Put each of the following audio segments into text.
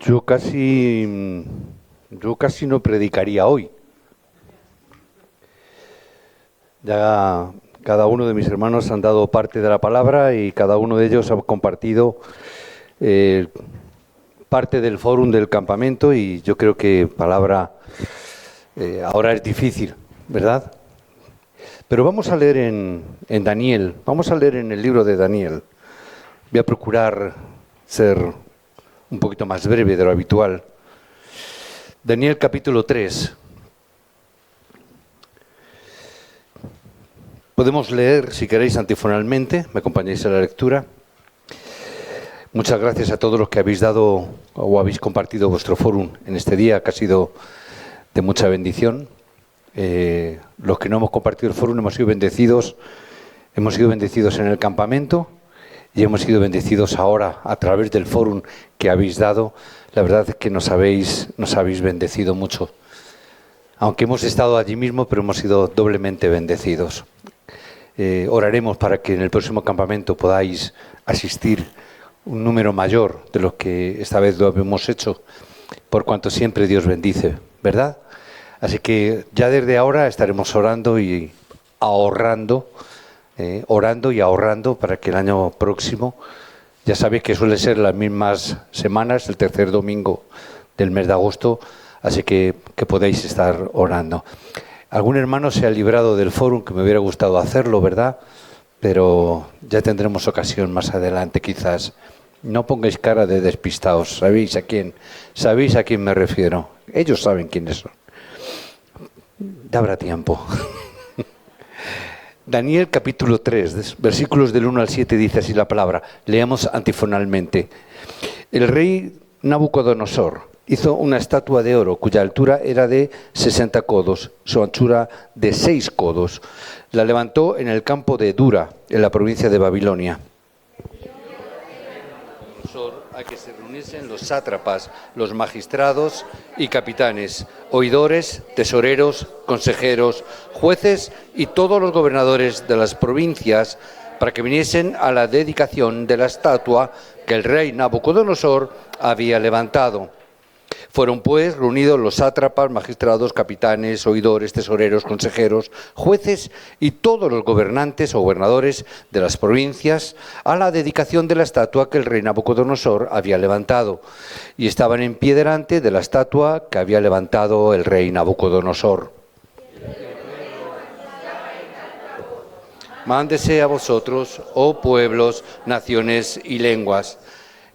Yo casi no predicaría hoy. Ya cada uno de mis hermanos han dado parte de la palabra y cada uno de ellos ha compartido parte del fórum del campamento, y yo creo que palabra ahora es difícil, ¿verdad? Pero vamos a leer en Daniel, vamos a leer en el libro de Daniel. Voy a procurar ser un poquito más breve de lo habitual. Daniel capítulo 3. Podemos leer, si queréis, antifonalmente. ¿Me acompañáis a la lectura? Muchas gracias a todos los que habéis dado o habéis compartido vuestro fórum en este día, que ha sido de mucha bendición. Los que no hemos compartido el fórum hemos sido bendecidos en el campamento y hemos sido bendecidos ahora a través del fórum que habéis dado. La verdad es que nos habéis bendecido mucho. Aunque hemos estado allí mismo, pero hemos sido doblemente bendecidos. Oraremos para que en el próximo campamento podáis asistir un número mayor de los que esta vez lo hemos hecho, por cuanto siempre Dios bendice, ¿verdad? Así que ya desde ahora estaremos orando y ahorrando, para que el año próximo, ya sabéis que suele ser las mismas semanas, el tercer domingo del mes de agosto, así que podéis estar orando. Algún hermano se ha librado del fórum, que me hubiera gustado hacerlo, ¿verdad? Pero ya tendremos ocasión más adelante, quizás. No pongáis cara de despistados, ¿sabéis a quién me refiero? Ellos saben quiénes son. Ya habrá tiempo. Daniel capítulo 3, versículos del 1 al 7, dice así la palabra. Leamos antifonalmente. El rey Nabucodonosor hizo una estatua de oro cuya altura era de 60 codos, su anchura de 6 codos. La levantó en el campo de Dura, en la provincia de Babilonia. A que se reuniesen los sátrapas, los magistrados y capitanes, oidores, tesoreros, consejeros, jueces y todos los gobernadores de las provincias, para que viniesen a la dedicación de la estatua que el rey Nabucodonosor había levantado. Fueron pues reunidos los sátrapas, magistrados, capitanes, oidores, tesoreros, consejeros, jueces y todos los gobernantes o gobernadores de las provincias a la dedicación de la estatua que el rey Nabucodonosor había levantado, y estaban en pie delante de la estatua que había levantado el rey Nabucodonosor. Mándese a vosotros, oh pueblos, naciones y lenguas,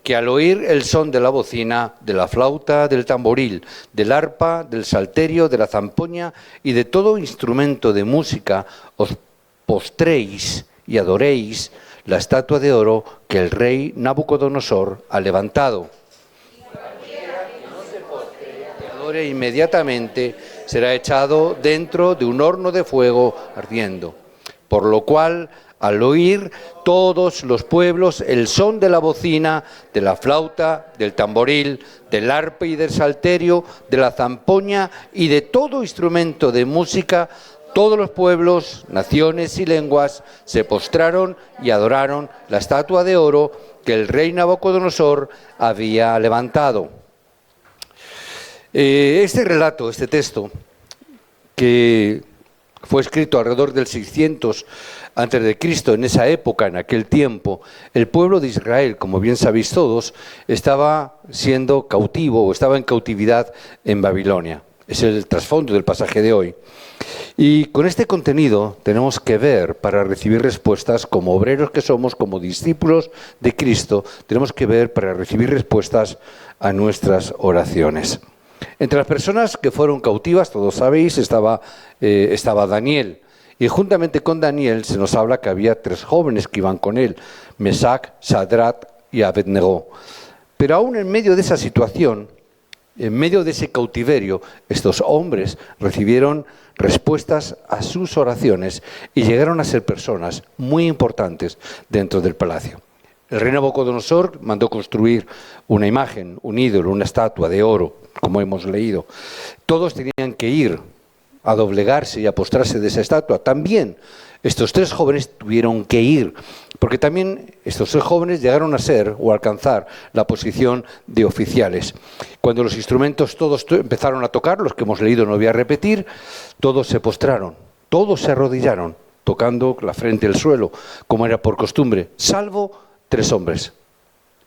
que al oír el son de la bocina, de la flauta, del tamboril, del arpa, del salterio, de la zampoña y de todo instrumento de música, os postréis y adoréis la estatua de oro que el rey Nabucodonosor ha levantado. Y cualquiera que no se postre y adore inmediatamente será echado dentro de un horno de fuego ardiendo. Por lo cual, al oír todos los pueblos el son de la bocina, de la flauta, del tamboril, del arpa y del salterio, de la zampoña y de todo instrumento de música, todos los pueblos, naciones y lenguas se postraron y adoraron la estatua de oro que el rey Nabucodonosor había levantado. Este relato, este texto, que fue escrito alrededor del 600 antes de Cristo, en esa época, en aquel tiempo, el pueblo de Israel, como bien sabéis todos, estaba siendo cautivo o estaba en cautividad en Babilonia. Es el trasfondo del pasaje de hoy. Y con este contenido tenemos que ver, para recibir respuestas, como obreros que somos, como discípulos de Cristo, tenemos que ver para recibir respuestas a nuestras oraciones. Entre las personas que fueron cautivas, todos sabéis, estaba Daniel. Y juntamente con Daniel se nos habla que había 3 jóvenes que iban con él, Mesac, Sadrat y Abednego. Pero aún en medio de esa situación, en medio de ese cautiverio, estos hombres recibieron respuestas a sus oraciones y llegaron a ser personas muy importantes dentro del palacio. El rey Nabucodonosor mandó construir una imagen, un ídolo, una estatua de oro, como hemos leído. Todos tenían que ir a doblegarse y a postrarse de esa estatua. También Estos 3 jóvenes tuvieron que ir, porque también estos 3 jóvenes llegaron a ser o a alcanzar la posición de oficiales. Cuando los instrumentos todos empezaron a tocar, los que hemos leído no voy a repetir, todos se postraron, todos se arrodillaron, tocando la frente al suelo, como era por costumbre, salvo 3 hombres.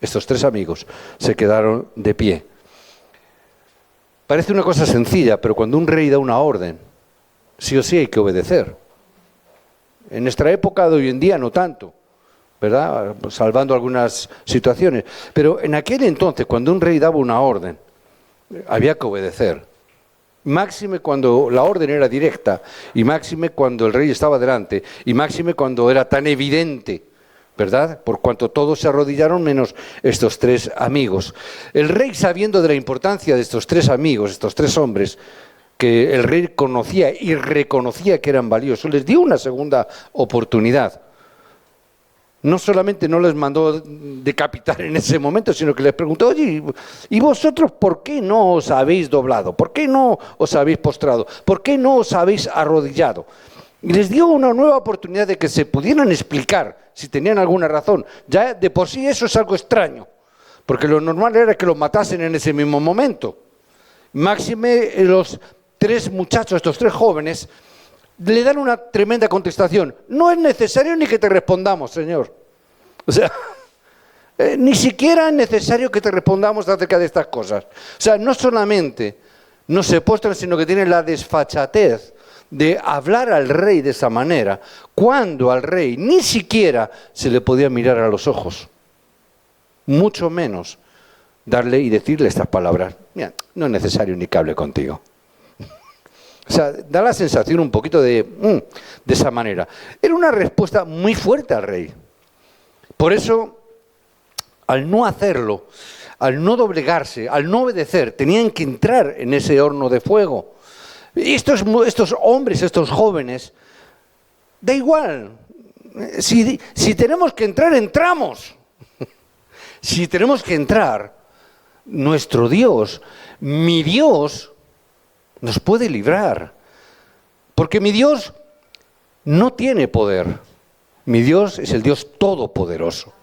Estos 3 amigos se quedaron de pie. Parece una cosa sencilla, pero cuando un rey da una orden, sí o sí hay que obedecer. En nuestra época de hoy en día no tanto, ¿verdad? Salvando algunas situaciones. Pero en aquel entonces, cuando un rey daba una orden, había que obedecer. Máxime cuando la orden era directa, y máxime cuando el rey estaba delante, y máxime cuando era tan evidente, ¿verdad? Por cuanto todos se arrodillaron menos estos 3 amigos. El rey, sabiendo de la importancia de estos 3 amigos, estos 3 hombres, que el rey conocía y reconocía que eran valiosos, les dio una segunda oportunidad. No solamente no les mandó decapitar en ese momento, sino que les preguntó, oye, ¿y vosotros por qué no os habéis doblado? ¿Por qué no os habéis postrado? ¿Por qué no os habéis arrodillado? Y les dio una nueva oportunidad de que se pudieran explicar si tenían alguna razón. Ya de por sí eso es algo extraño, porque lo normal era que los matasen en ese mismo momento. Máxime los 3 muchachos, estos 3 jóvenes, le dan una tremenda contestación. No es necesario ni que te respondamos, Señor. O sea, ni siquiera es necesario que te respondamos acerca de estas cosas. O sea, no solamente no se postran, sino que tienen la desfachatez de hablar al rey de esa manera, cuando al rey ni siquiera se le podía mirar a los ojos. Mucho menos darle y decirle estas palabras. Mira, no es necesario ni que hable contigo. O sea, da la sensación un poquito de esa manera. Era una respuesta muy fuerte al rey. Por eso, al no hacerlo, al no doblegarse, al no obedecer, tenían que entrar en ese horno de fuego. Y estos hombres, estos jóvenes, da igual. Si tenemos que entrar, entramos. Si tenemos que entrar, nuestro Dios, mi Dios, nos puede librar, porque mi Dios no tiene poder. Mi Dios es el Dios todopoderoso.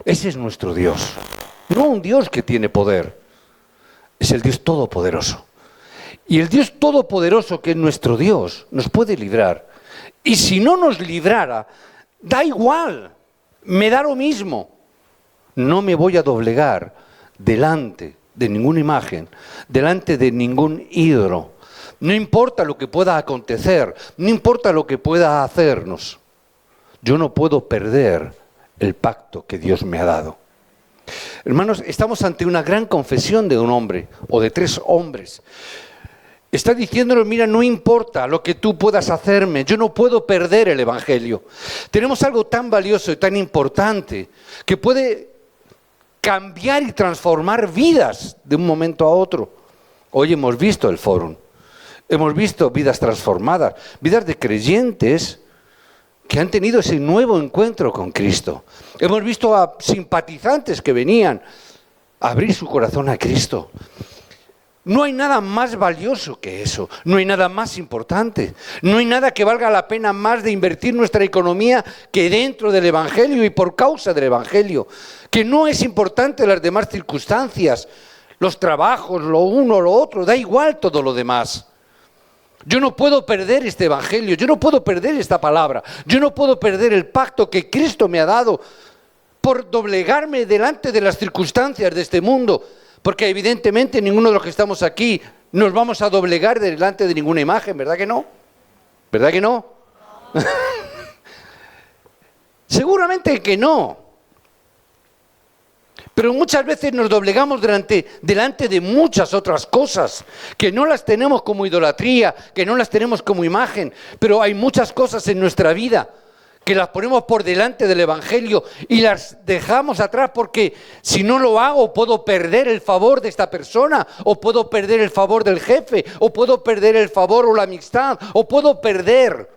Ese es nuestro Dios. No un Dios que tiene poder, es el Dios todopoderoso. Y el Dios todopoderoso, que es nuestro Dios, nos puede librar. Y si no nos librara, da igual, me da lo mismo. No me voy a doblegar delante de ninguna imagen, delante de ningún ídolo. No importa lo que pueda acontecer, no importa lo que pueda hacernos. Yo no puedo perder el pacto que Dios me ha dado. Hermanos, estamos ante una gran confesión de un hombre, o de 3 hombres. Está diciéndonos, mira, no importa lo que tú puedas hacerme, yo no puedo perder el Evangelio. Tenemos algo tan valioso y tan importante que puede cambiar y transformar vidas de un momento a otro. Hoy hemos visto el fórum, hemos visto vidas transformadas, vidas de creyentes que han tenido ese nuevo encuentro con Cristo. Hemos visto a simpatizantes que venían a abrir su corazón a Cristo. No hay nada más valioso que eso, no hay nada más importante, no hay nada que valga la pena más de invertir nuestra economía que dentro del Evangelio y por causa del Evangelio, que no es importante las demás circunstancias, los trabajos, lo uno, lo otro, da igual todo lo demás. Yo no puedo perder este Evangelio, yo no puedo perder esta palabra, yo no puedo perder el pacto que Cristo me ha dado por doblegarme delante de las circunstancias de este mundo. Porque evidentemente ninguno de los que estamos aquí nos vamos a doblegar delante de ninguna imagen, ¿verdad que no? ¿Verdad que no? Seguramente que no. Pero muchas veces nos doblegamos delante de muchas otras cosas, que no las tenemos como idolatría, que no las tenemos como imagen, pero hay muchas cosas en nuestra vida que las ponemos por delante del Evangelio y las dejamos atrás porque si no lo hago puedo perder el favor de esta persona, o puedo perder el favor del jefe, o puedo perder el favor o la amistad, o podemos perder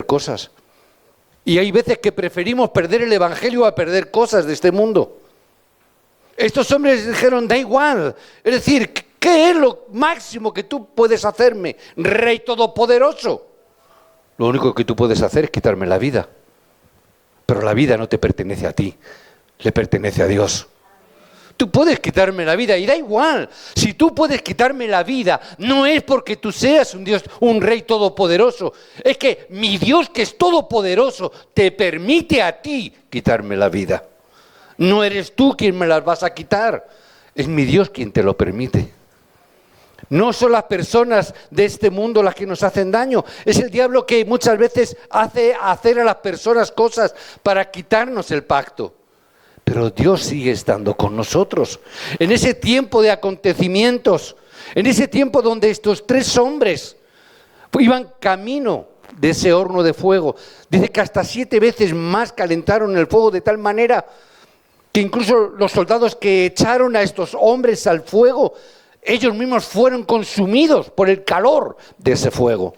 cosas. Y hay veces que preferimos perder el Evangelio a perder cosas de este mundo. Estos hombres dijeron, da igual, es decir, ¿qué es lo máximo que tú puedes hacerme, Rey Todopoderoso? lo único que tú puedes hacer es quitarme la vida. Pero la vida no te pertenece a ti, le pertenece a Dios. Tú puedes quitarme la vida y da igual. Si tú puedes quitarme la vida, no es porque tú seas un Dios, un rey todopoderoso. Es que mi Dios, que es todopoderoso, te permite a ti quitarme la vida. No eres tú quien me las vas a quitar. Es mi Dios quien te lo permite. No son las personas de este mundo las que nos hacen daño. Es el diablo que muchas veces hace hacer a las personas cosas para quitarnos el pacto. Pero Dios sigue estando con nosotros. En ese tiempo de acontecimientos, en ese tiempo donde estos 3 hombres iban camino de ese horno de fuego, dice que hasta 7 veces más calentaron el fuego de tal manera que incluso los soldados que echaron a estos hombres al fuego, ellos mismos fueron consumidos por el calor de ese fuego.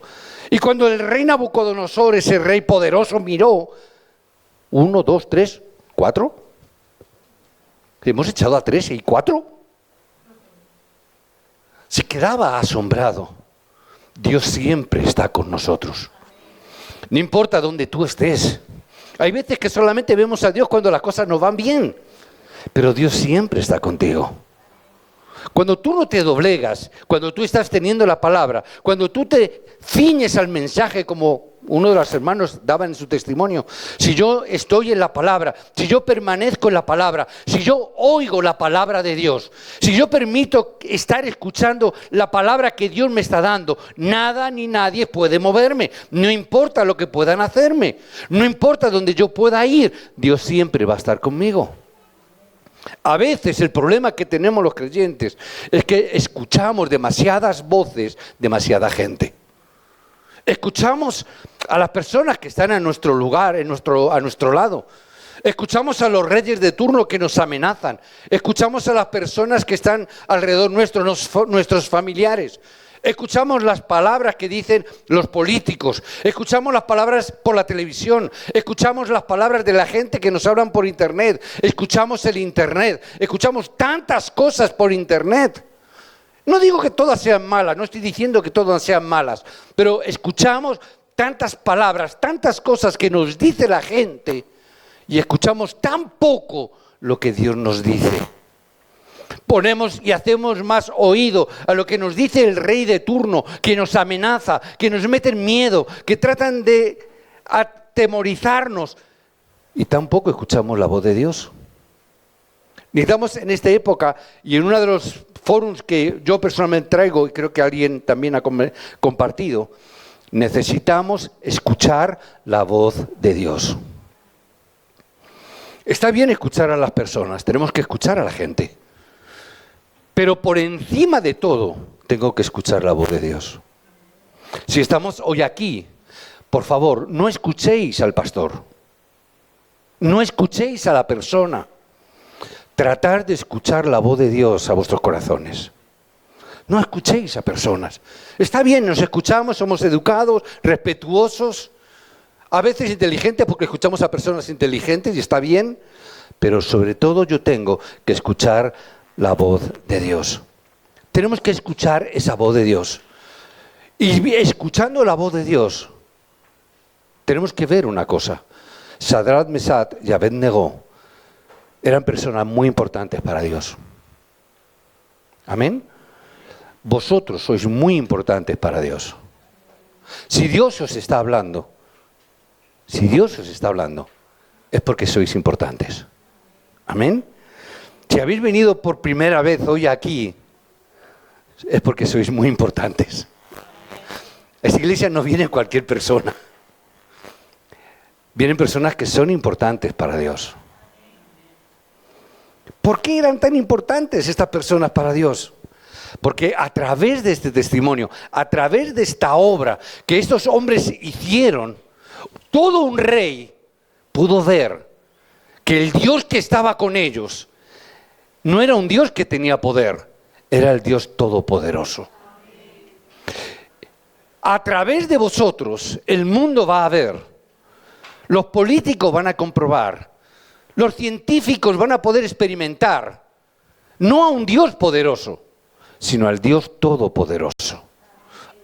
Y cuando el rey Nabucodonosor, ese rey poderoso, miró, 1, 2, 3, 4... hemos echado a 3 y 4. Se quedaba asombrado. Dios siempre está con nosotros. No importa dónde tú estés. Hay veces que solamente vemos a Dios cuando las cosas nos van bien. Pero Dios siempre está contigo. Cuando tú no te doblegas, cuando tú estás teniendo la palabra, cuando tú te ciñes al mensaje como uno de los hermanos daba en su testimonio, si yo estoy en la palabra, si yo permanezco en la palabra, si yo oigo la palabra de Dios, si yo permito estar escuchando la palabra que Dios me está dando, nada ni nadie puede moverme, no importa lo que puedan hacerme, no importa dónde yo pueda ir, Dios siempre va a estar conmigo. A veces el problema que tenemos los creyentes es que escuchamos demasiadas voces, demasiada gente. Escuchamos a las personas que están en nuestro lugar, a nuestro lado. Escuchamos a los reyes de turno que nos amenazan. Escuchamos a las personas que están alrededor nuestro, nuestros familiares. Escuchamos las palabras que dicen los políticos. Escuchamos las palabras por la televisión. Escuchamos las palabras de la gente que nos hablan por internet. Escuchamos el internet. Escuchamos tantas cosas por internet. No digo que todas sean malas, no estoy diciendo que todas sean malas, pero escuchamos tantas palabras, tantas cosas que nos dice la gente y escuchamos tan poco lo que Dios nos dice. Ponemos y hacemos más oído a lo que nos dice el rey de turno, que nos amenaza, que nos meten miedo, que tratan de atemorizarnos y tampoco escuchamos la voz de Dios. Necesitamos en esta época y en uno de los forums que yo personalmente traigo y creo que alguien también ha compartido, necesitamos escuchar la voz de Dios. Está bien escuchar a las personas, tenemos que escuchar a la gente, pero por encima de todo tengo que escuchar la voz de Dios. Si estamos hoy aquí, por favor, no escuchéis al pastor, no escuchéis a la persona. Tratar de escuchar la voz de Dios a vuestros corazones. No escuchéis a personas. Está bien, nos escuchamos, somos educados, respetuosos, a veces inteligentes porque escuchamos a personas inteligentes y está bien, pero sobre todo yo tengo que escuchar la voz de Dios. Tenemos que escuchar esa voz de Dios. Y escuchando la voz de Dios, tenemos que ver una cosa. Sadrach, Mesach y Abed-Nego eran personas muy importantes para Dios. Amén. Vosotros sois muy importantes para Dios. Si Dios os está hablando, es porque sois importantes. Amén. Si habéis venido por primera vez hoy aquí, es porque sois muy importantes. A esta iglesia no viene cualquier persona. Vienen personas que son importantes para Dios. ¿Por qué eran tan importantes estas personas para Dios? Porque a través de este testimonio, a través de esta obra que estos hombres hicieron, todo un rey pudo ver que el Dios que estaba con ellos no era un Dios que tenía poder, era el Dios todopoderoso. A través de vosotros el mundo va a ver, los políticos van a comprobar, los científicos van a poder experimentar, no a un Dios poderoso, sino al Dios todopoderoso.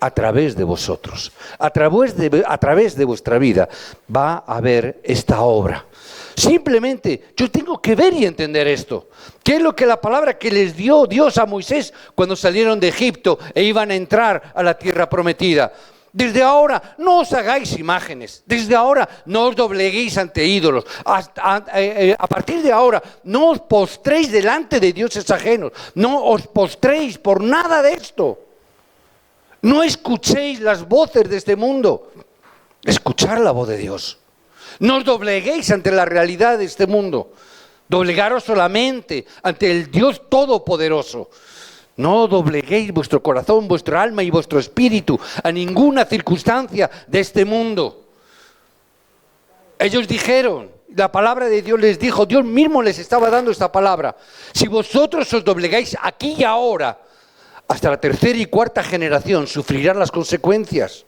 a través de vosotros. A través de vuestra vida va a haber esta obra. Simplemente yo tengo que ver y entender esto. ¿Qué es lo que la palabra que les dio Dios a Moisés cuando salieron de Egipto e iban a entrar a la tierra prometida? Desde ahora no os hagáis imágenes, desde ahora no os dobleguéis ante ídolos, a partir de ahora no os postréis delante de dioses ajenos, no os postréis por nada de esto. No escuchéis las voces de este mundo, escuchar la voz de Dios. No os dobleguéis ante la realidad de este mundo, doblegaros solamente ante el Dios Todopoderoso. No dobleguéis vuestro corazón, vuestro alma y vuestro espíritu a ninguna circunstancia de este mundo. Ellos dijeron, la palabra de Dios les dijo, Dios mismo les estaba dando esta palabra. Si vosotros os doblegáis aquí y ahora, hasta la tercera y cuarta generación sufrirán las consecuencias.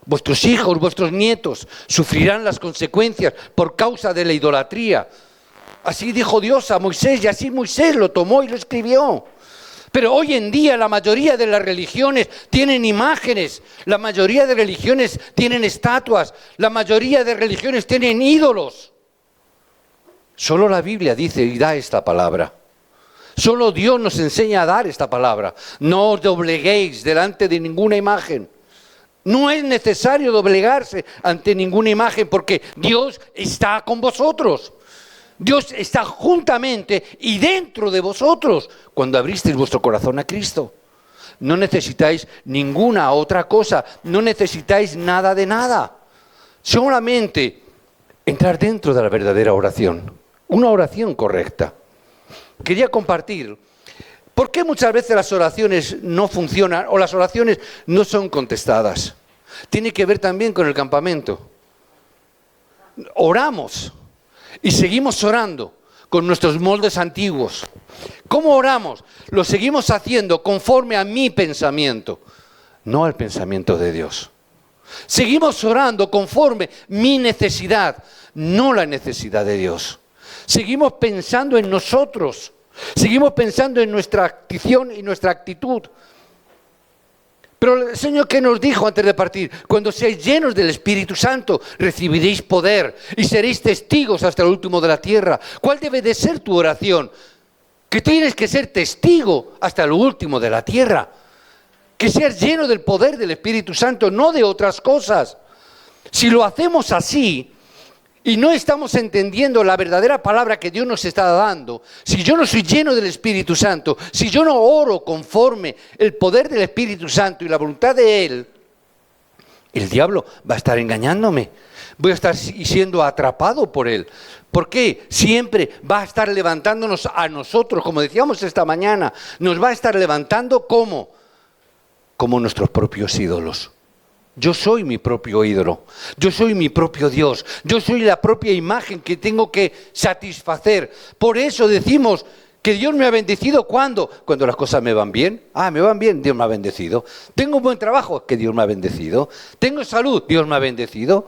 Vuestros hijos, vuestros nietos sufrirán las consecuencias por causa de la idolatría. Así dijo Dios a Moisés y así Moisés lo tomó y lo escribió. Pero hoy en día la mayoría de las religiones tienen imágenes, la mayoría de religiones tienen estatuas, la mayoría de religiones tienen ídolos. Solo la Biblia dice y da esta palabra. Solo Dios nos enseña a dar esta palabra. No os dobleguéis delante de ninguna imagen. No es necesario doblegarse ante ninguna imagen porque Dios está con vosotros. Dios está juntamente y dentro de vosotros cuando abristeis vuestro corazón a Cristo. No necesitáis ninguna otra cosa, no necesitáis nada de nada. Solamente entrar dentro de la verdadera oración, una oración correcta. Quería compartir, ¿por qué muchas veces las oraciones no funcionan o las oraciones no son contestadas? Tiene que ver también con el campamento. Oramos. Y seguimos orando con nuestros moldes antiguos. ¿Cómo oramos? Lo seguimos haciendo conforme a mi pensamiento, no al pensamiento de Dios. Seguimos orando conforme a mi necesidad, no la necesidad de Dios. Seguimos pensando en nosotros, seguimos pensando en nuestra acción y nuestra actitud. Pero el Señor, ¿qué nos dijo antes de partir? Cuando seáis llenos del Espíritu Santo, recibiréis poder y seréis testigos hasta el último de la tierra. ¿Cuál debe de ser tu oración? Que tienes que ser testigo hasta lo último de la tierra. Que seas lleno del poder del Espíritu Santo, no de otras cosas. Si lo hacemos así y no estamos entendiendo la verdadera palabra que Dios nos está dando, si yo no soy lleno del Espíritu Santo, si yo no oro conforme el poder del Espíritu Santo y la voluntad de Él, el diablo va a estar engañándome. Voy a estar siendo atrapado por él. ¿Por qué? Siempre va a estar levantándonos a nosotros, como decíamos esta mañana, nos va a estar levantando como nuestros propios ídolos. Yo soy mi propio ídolo, yo soy mi propio Dios, yo soy la propia imagen que tengo que satisfacer. Por eso decimos que Dios me ha bendecido cuando las cosas me van bien. Me van bien, Dios me ha bendecido. Tengo un buen trabajo, que Dios me ha bendecido. Tengo salud, Dios me ha bendecido.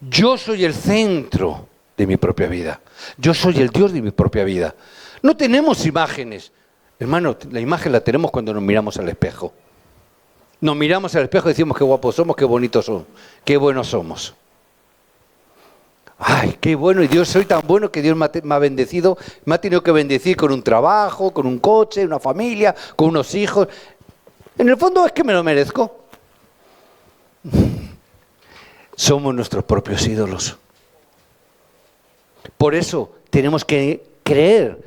Yo soy el centro de mi propia vida. Yo soy el Dios de mi propia vida. No tenemos imágenes. Hermano, la imagen la tenemos cuando nos miramos al espejo. Nos miramos al espejo y decimos qué guapos somos, qué bonitos somos, qué buenos somos. Ay, qué bueno, y Dios, soy tan bueno que Dios me ha bendecido, me ha tenido que bendecir con un trabajo, con un coche, una familia, con unos hijos. En el fondo es que me lo merezco. Somos nuestros propios ídolos. Por eso tenemos que creer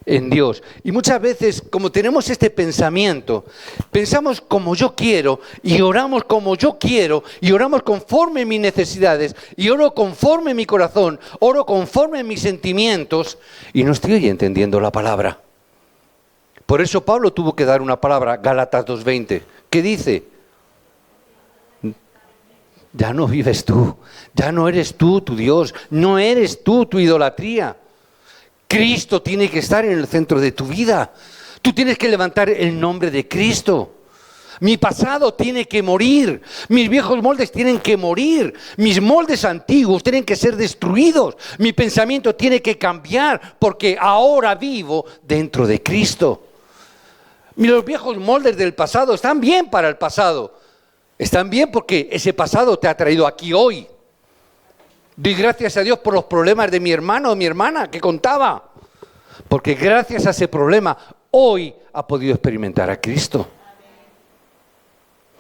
en Dios. Y muchas veces, como tenemos este pensamiento, pensamos como yo quiero y oramos como yo quiero y oramos conforme a mis necesidades y oro conforme a mi corazón, oro conforme a mis sentimientos y no estoy entendiendo la palabra. Por eso Pablo tuvo que dar una palabra, Gálatas 2:20, que dice: ya no vives tú, ya no eres tú tu Dios, no eres tú tu idolatría. Cristo tiene que estar en el centro de tu vida. Tú tienes que levantar el nombre de Cristo. Mi pasado tiene que morir. Mis viejos moldes tienen que morir. Mis moldes antiguos tienen que ser destruidos. Mi pensamiento tiene que cambiar porque ahora vivo dentro de Cristo. Los viejos moldes del pasado están bien para el pasado. Están bien porque ese pasado te ha traído aquí hoy. Doy gracias a Dios por los problemas de mi hermano o mi hermana que contaba. Porque gracias a ese problema hoy ha podido experimentar a Cristo.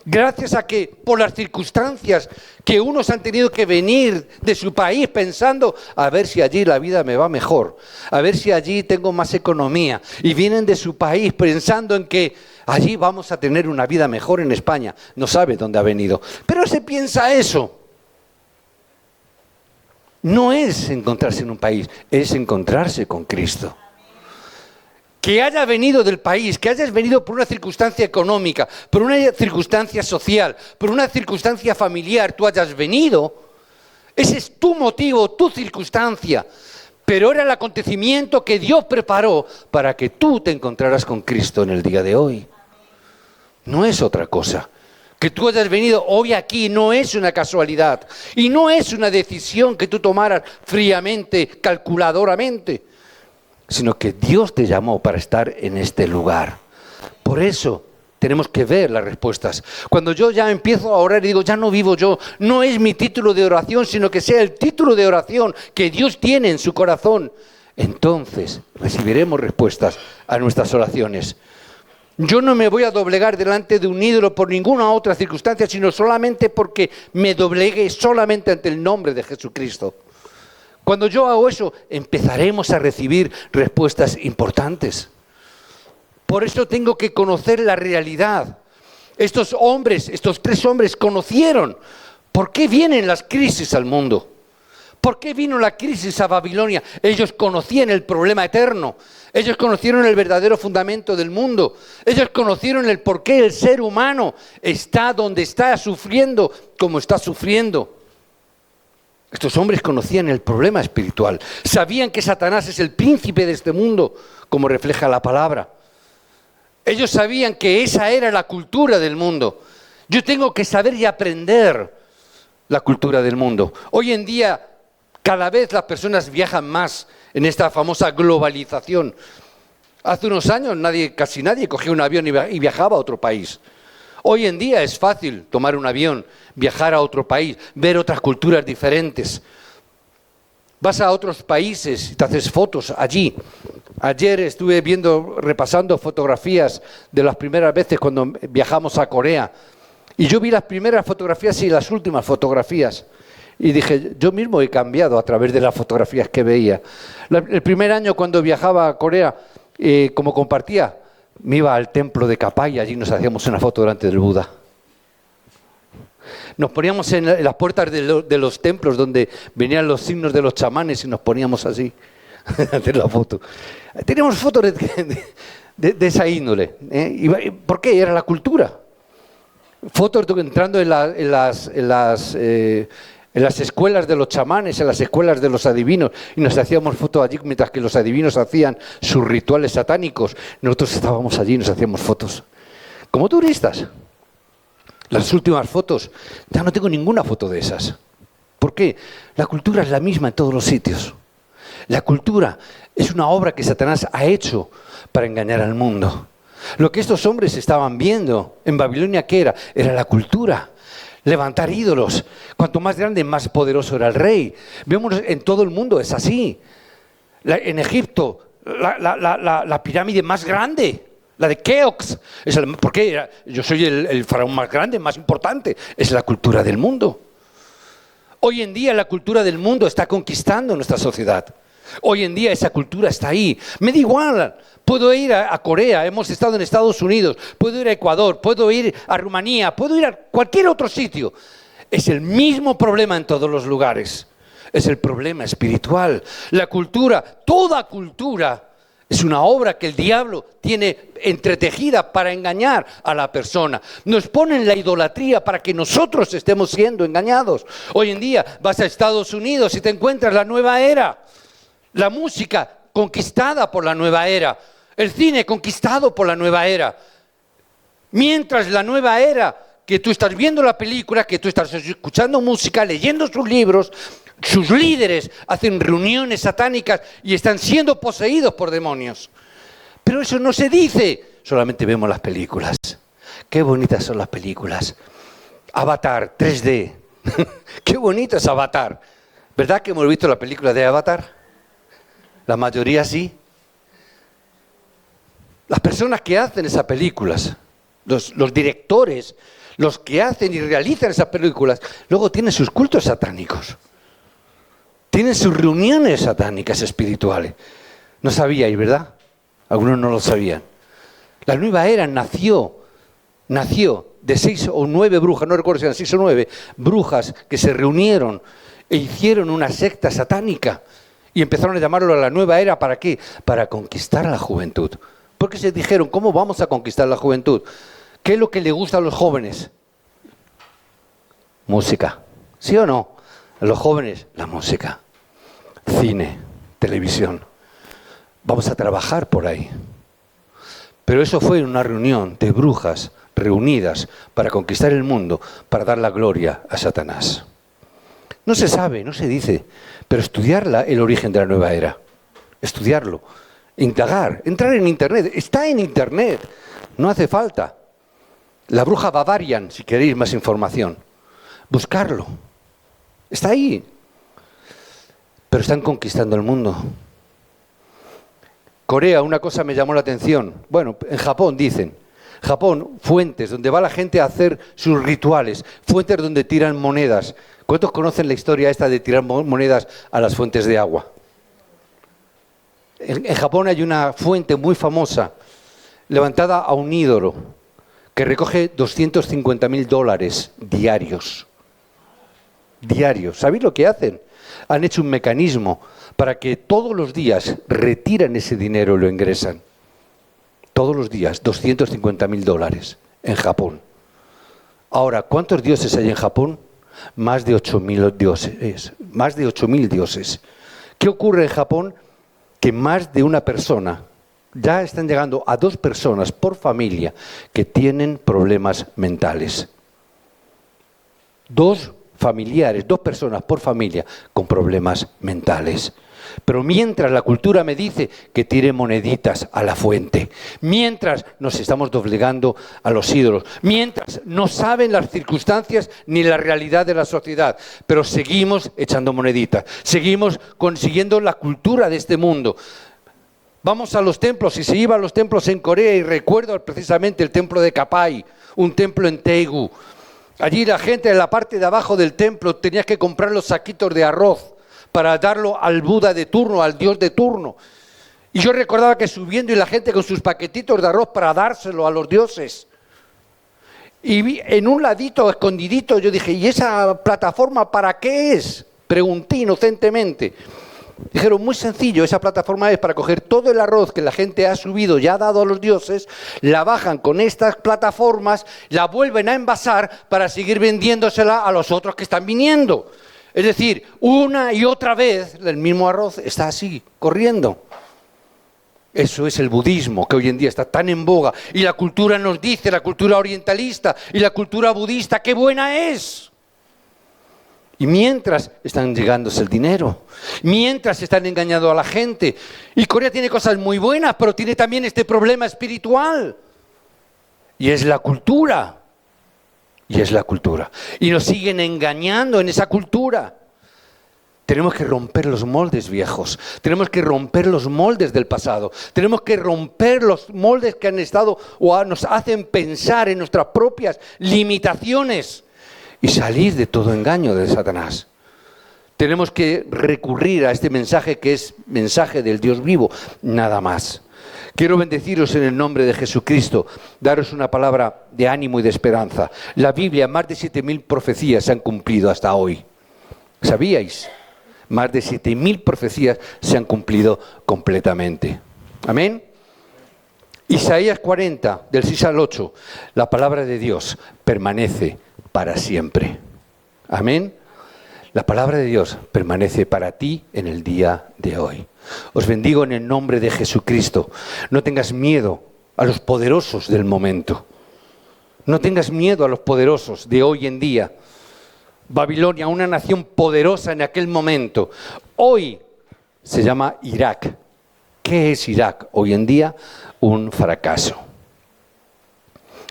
Gracias a que por las circunstancias que unos han tenido que venir de su país pensando a ver si allí la vida me va mejor, a ver si allí tengo más economía, y vienen de su país pensando en que allí vamos a tener una vida mejor en España. No sabe dónde ha venido, pero se piensa eso. No es encontrarse en un país, es encontrarse con Cristo. Que haya venido del país, que hayas venido por una circunstancia económica, por una circunstancia social, por una circunstancia familiar, tú hayas venido, ese es tu motivo, tu circunstancia, pero era el acontecimiento que Dios preparó para que tú te encontraras con Cristo en el día de hoy. No es otra cosa. Que tú hayas venido hoy aquí no es una casualidad y no es una decisión que tú tomaras fríamente, calculadoramente, sino que Dios te llamó para estar en este lugar. Por eso tenemos que ver las respuestas. Cuando yo ya empiezo a orar y digo, ya no vivo yo, no es mi título de oración, sino que sea el título de oración que Dios tiene en su corazón, entonces recibiremos respuestas a nuestras oraciones. Yo no me voy a doblegar delante de un ídolo por ninguna otra circunstancia, sino solamente porque me doblegue solamente ante el nombre de Jesucristo. Cuando yo hago eso, empezaremos a recibir respuestas importantes. Por eso tengo que conocer la realidad. Estos hombres, estos 3 hombres conocieron por qué vienen las crisis al mundo. ¿Por qué vino la crisis a Babilonia? Ellos conocían el problema eterno. Ellos conocieron el verdadero fundamento del mundo. Ellos conocieron el por qué el ser humano está donde está, sufriendo como está sufriendo. Estos hombres conocían el problema espiritual. Sabían que Satanás es el príncipe de este mundo, como refleja la palabra. Ellos sabían que esa era la cultura del mundo. Yo tengo que saber y aprender la cultura del mundo. Hoy en día, cada vez las personas viajan más en esta famosa globalización. Hace unos años casi nadie cogía un avión y viajaba a otro país. Hoy en día es fácil tomar un avión, viajar a otro país, ver otras culturas diferentes. Vas a otros países y te haces fotos allí. Ayer estuve repasando fotografías de las primeras veces cuando viajamos a Corea. Y yo vi las primeras fotografías y las últimas fotografías. Y dije, yo mismo he cambiado a través de las fotografías que veía. El primer año cuando viajaba a Corea, como compartía, me iba al templo de Kapai y allí nos hacíamos una foto delante del Buda. Nos poníamos en las puertas de los templos donde venían los signos de los chamanes y nos poníamos así a hacer la foto. Teníamos fotos de esa índole. ¿Por qué? Era la cultura. Fotos entrando en las escuelas de los chamanes, en las escuelas de los adivinos, y nos hacíamos fotos allí mientras que los adivinos hacían sus rituales satánicos. Nosotros estábamos allí y nos hacíamos fotos. Como turistas. Las últimas fotos, ya no tengo ninguna foto de esas. ¿Por qué? La cultura es la misma en todos los sitios. La cultura es una obra que Satanás ha hecho para engañar al mundo. Lo que estos hombres estaban viendo en Babilonia, ¿qué era? Era la cultura. Levantar ídolos. Cuanto más grande, más poderoso era el rey. Vemos en todo el mundo, es así. En Egipto, la pirámide más grande, la de Keops. ¿Por qué? Yo soy el faraón más grande, más importante. Es la cultura del mundo. Hoy en día la cultura del mundo está conquistando nuestra sociedad. Hoy en día esa cultura está ahí. Me da igual. Puedo ir a Corea, hemos estado en Estados Unidos, puedo ir a Ecuador, puedo ir a Rumanía, puedo ir a cualquier otro sitio. Es el mismo problema en todos los lugares. Es el problema espiritual. La cultura, toda cultura, es una obra que el diablo tiene entretejida para engañar a la persona. Nos ponen la idolatría para que nosotros estemos siendo engañados. Hoy en día vas a Estados Unidos y te encuentras la nueva era. La música conquistada por la nueva era. El cine conquistado por la nueva era. Mientras la nueva era, que tú estás viendo la película, que tú estás escuchando música, leyendo sus libros, sus líderes hacen reuniones satánicas y están siendo poseídos por demonios. Pero eso no se dice solamente vemos las películas. Qué bonitas son las películas. Avatar, 3D. Qué bonito es Avatar. ¿Verdad que hemos visto la película de Avatar? La mayoría sí. Las personas que hacen esas películas, los directores, los que hacen y realizan esas películas, luego tienen sus cultos satánicos. Tienen sus reuniones satánicas espirituales. No sabíais, ¿verdad? Algunos no lo sabían. La nueva era nació de 6 o 9 brujas, no recuerdo si eran 6 o 9 brujas que se reunieron e hicieron una secta satánica y empezaron a llamarlo la nueva era. ¿Para qué? Para conquistar a la juventud. Porque se dijeron, ¿cómo vamos a conquistar a la juventud? ¿Qué es lo que le gusta a los jóvenes? Música. ¿Sí o no? A los jóvenes, la música. Cine, televisión. Vamos a trabajar por ahí. Pero eso fue una reunión de brujas reunidas para conquistar el mundo, para dar la gloria a Satanás. No se sabe, no se dice, pero estudiarla, el origen de la nueva era. Estudiarlo, indagar, entrar en Internet. Está en Internet, no hace falta. La bruja Bavarian, si queréis más información. Buscarlo. Está ahí. Pero están conquistando el mundo. Corea, una cosa me llamó la atención. Bueno, en Japón dicen. Japón, fuentes donde va la gente a hacer sus rituales. Fuentes donde tiran monedas. ¿Cuántos conocen la historia esta de tirar monedas a las fuentes de agua? En Japón hay una fuente muy famosa, levantada a un ídolo, que recoge $250.000 diarios. Diarios. ¿Sabéis lo que hacen? Han hecho un mecanismo para que todos los días retiran ese dinero y lo ingresan. Todos los días, $250.000 en Japón. Ahora, ¿cuántos dioses hay en Japón? Más de 8.000 dioses. Más de 8.000 dioses. ¿Qué ocurre en Japón? Que más de una persona, ya están llegando a 2 personas por familia que tienen problemas mentales. 2 familiares, 2 personas por familia con problemas mentales. Pero mientras la cultura me dice que tire moneditas a la fuente, mientras nos estamos doblegando a los ídolos, mientras no saben las circunstancias ni la realidad de la sociedad, pero seguimos echando moneditas, seguimos consiguiendo la cultura de este mundo. Vamos a los templos, y se iba a los templos en Corea, y recuerdo precisamente el templo de Kapai, un templo en Daegu. Allí la gente en la parte de abajo del templo tenía que comprar los saquitos de arroz para darlo al Buda de turno, al Dios de turno. Y yo recordaba que subiendo y la gente con sus paquetitos de arroz para dárselo a los dioses. Y vi en un ladito, escondidito, yo dije, ¿y esa plataforma para qué es? Pregunté inocentemente. Dijeron, muy sencillo, esa plataforma es para coger todo el arroz que la gente ha subido y ha dado a los dioses, la bajan con estas plataformas, la vuelven a envasar para seguir vendiéndosela a los otros que están viniendo. Es decir, una y otra vez el mismo arroz está así, corriendo. Eso es el budismo, que hoy en día está tan en boga. Y la cultura nos dice, la cultura orientalista y la cultura budista, ¡qué buena es! Y mientras están llegándose el dinero, mientras están engañando a la gente. Y Corea tiene cosas muy buenas, pero tiene también este problema espiritual. Y es la cultura. Y es la cultura. Y nos siguen engañando en esa cultura. Tenemos que romper los moldes viejos. Tenemos que romper los moldes del pasado. Tenemos que romper los moldes que han estado o nos hacen pensar en nuestras propias limitaciones. Y salir de todo engaño de Satanás. Tenemos que recurrir a este mensaje que es mensaje del Dios vivo, nada más. Quiero bendeciros en el nombre de Jesucristo, daros una palabra de ánimo y de esperanza. La Biblia, más de 7.000 profecías se han cumplido hasta hoy. ¿Sabíais? Más de 7.000 profecías se han cumplido completamente. Amén. Isaías 40, del 6 al 8, la palabra de Dios permanece para siempre. Amén. La palabra de Dios permanece para ti en el día de hoy. Os bendigo en el nombre de Jesucristo. No tengas miedo a los poderosos del momento. No tengas miedo a los poderosos de hoy en día. Babilonia, una nación poderosa en aquel momento. Hoy se llama Irak. ¿Qué es Irak? Hoy en día un fracaso.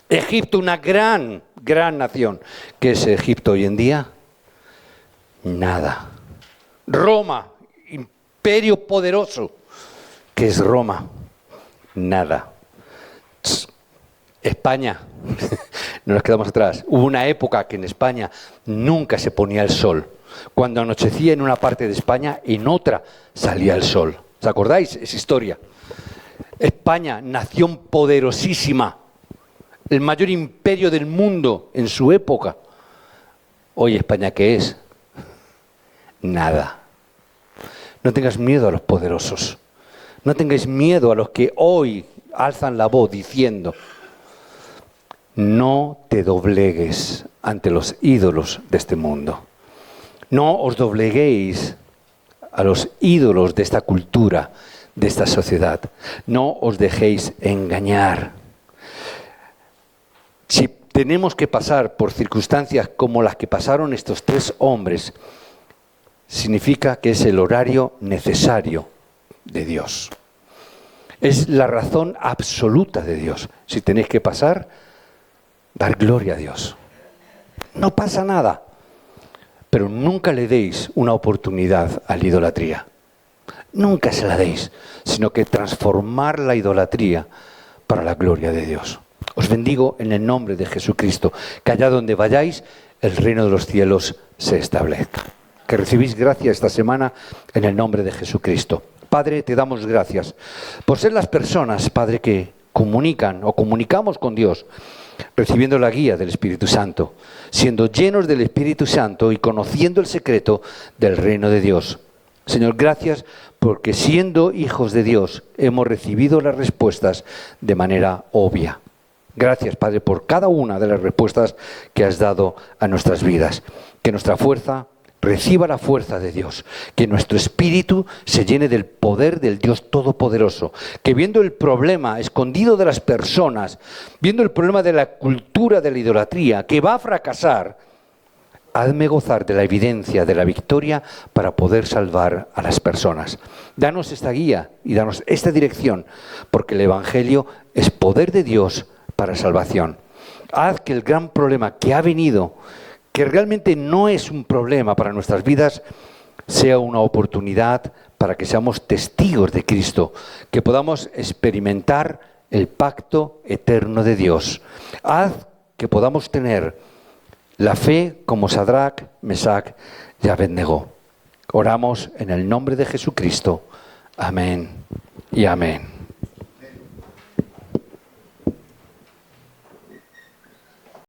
Egipto, una gran nación. ¿Qué es Egipto hoy en día? Nada. Roma, imperio poderoso. ¿Qué es Roma? Nada. España, no nos quedamos atrás. Hubo una época que en España nunca se ponía el sol. Cuando anochecía en una parte de España, en otra salía el sol. ¿Os acordáis? Es historia. España, nación poderosísima, el mayor imperio del mundo en su época. Hoy España, ¿qué es? Nada. No tengas miedo a los poderosos. No tengáis miedo a los que hoy alzan la voz diciendo: no te doblegues ante los ídolos de este mundo. No os dobleguéis a los ídolos de esta cultura, de esta sociedad. No os dejéis engañar. Si tenemos que pasar por circunstancias como las que pasaron estos 3 hombres, significa que es el horario necesario de Dios. Es la razón absoluta de Dios. Si tenéis que pasar, dar gloria a Dios. No pasa nada, pero nunca le deis una oportunidad a la idolatría. Nunca se la deis, sino que transformar la idolatría para la gloria de Dios. Os bendigo en el nombre de Jesucristo, que allá donde vayáis, el reino de los cielos se establezca. Que recibís gracia esta semana en el nombre de Jesucristo. Padre, te damos gracias por ser las personas, Padre, que comunican o comunicamos con Dios, recibiendo la guía del Espíritu Santo, siendo llenos del Espíritu Santo y conociendo el secreto del reino de Dios. Señor, gracias porque siendo hijos de Dios hemos recibido las respuestas de manera obvia. Gracias, Padre, por cada una de las respuestas que has dado a nuestras vidas. Que nuestra fuerza reciba la fuerza de Dios, que nuestro espíritu se llene del poder del Dios Todopoderoso, que viendo el problema escondido de las personas, viendo el problema de la cultura de la idolatría, que va a fracasar, hazme gozar de la evidencia de la victoria para poder salvar a las personas. Danos esta guía y danos esta dirección, porque el Evangelio es poder de Dios para salvación. Haz que el gran problema que ha venido, que realmente no es un problema para nuestras vidas, sea una oportunidad para que seamos testigos de Cristo, que podamos experimentar el pacto eterno de Dios. Haz que podamos tener la fe como Sadrach, Mesach y Abednego. Oramos en el nombre de Jesucristo. Amén y amén.